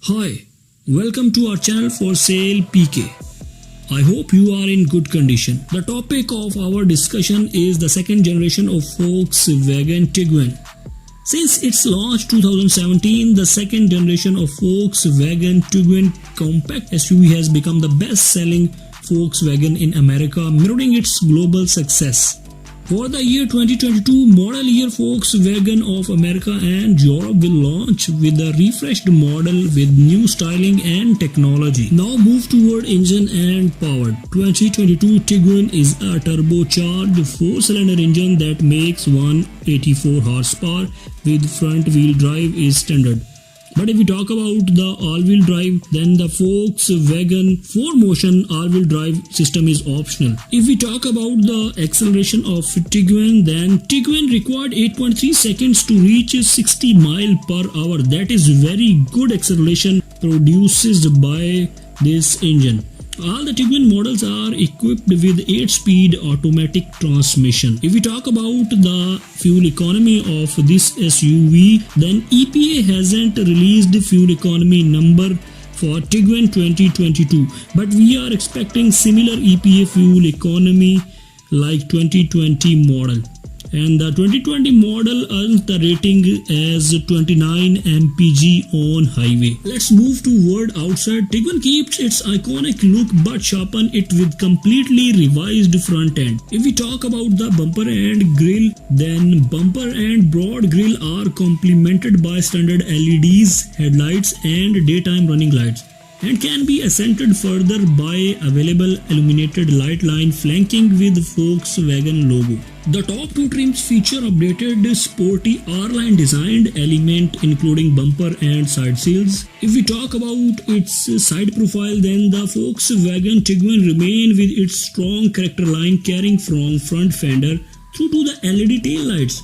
Hi, welcome to our channel For Sale PK. I hope you are in good condition. The topic of our discussion is the second generation of Volkswagen Tiguan. Since its launch 2017, the second generation of Volkswagen Tiguan compact SUV has become the best-selling Volkswagen in America, mirroring its global success. For the year 2022 model year, Volkswagen of America and Europe will launch with a refreshed model with new styling and technology. Now move toward engine and power. 2022 Tiguan is a turbocharged 4-cylinder engine that makes 184 horsepower with front-wheel drive is standard. But if we talk about the all-wheel drive, then the Volkswagen 4Motion all-wheel drive system is optional. If we talk about the acceleration of Tiguan, then Tiguan required 8.3 seconds to reach 60 miles per hour. That is very good acceleration produced by this engine. All the Tiguan models are equipped with 8-speed automatic transmission. If we talk about the fuel economy of this SUV, then EPA hasn't released the fuel economy number for Tiguan 2022, but we are expecting similar EPA fuel economy like 2020 model. And the 2020 model earns the rating as 29 mpg on highway. Let's move toward outside. Tiguan keeps its iconic look but sharpen it with completely revised front end. If we talk about the bumper and grille, then bumper and broad grille are complemented by standard LEDs, headlights and daytime running lights, and can be accented further by available illuminated light line flanking with Volkswagen logo. The top two trims feature updated sporty R-line designed element including bumper and side seals. If we talk about its side profile, then the Volkswagen Tiguan remain with its strong character line carrying from front fender through to the LED tail lights.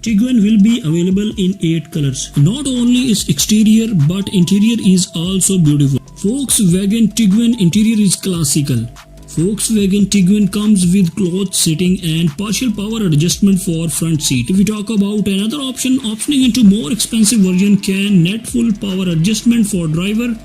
Tiguan will be available in 8 colors. Not only its exterior but interior is also beautiful. Volkswagen Tiguan interior is classical. Volkswagen Tiguan comes with cloth seating and partial power adjustment for front seat. If we talk about another optioning into more expensive version can net full power adjustment for driver,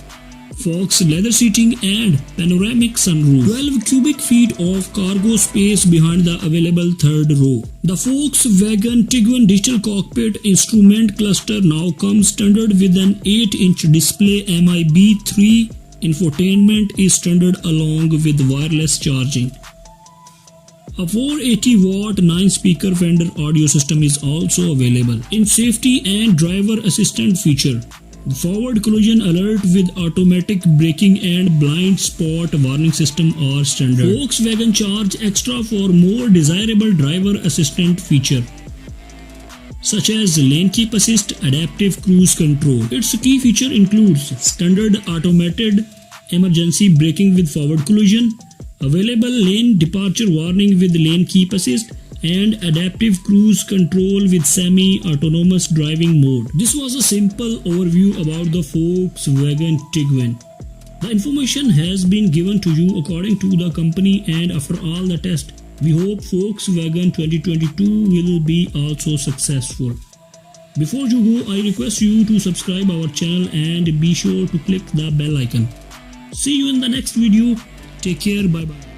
Fox leather seating and panoramic sunroof. 12 cubic feet of cargo space behind the available third row. The Volkswagen Tiguan digital cockpit instrument cluster now comes standard with an 8-inch display. MIB3 infotainment is standard along with wireless charging. A 480-watt 9-speaker Fender audio system is also available. In safety and driver assistant feature, forward collision alert with automatic braking and blind spot warning system are standard. Volkswagen charge extra for more desirable driver assistant feature such as lane keep assist, adaptive cruise control. Its key feature includes standard automated emergency braking with forward collision, available lane departure warning with lane keep assist, and adaptive cruise control with semi-autonomous driving mode. This was a simple overview about the Volkswagen Tiguan. The information has been given to you according to the company, and after all the tests, we hope Volkswagen 2022 will be also successful. Before you go, I request you to subscribe our channel and be sure to click the bell icon. See you in the next video. Take care. Bye bye.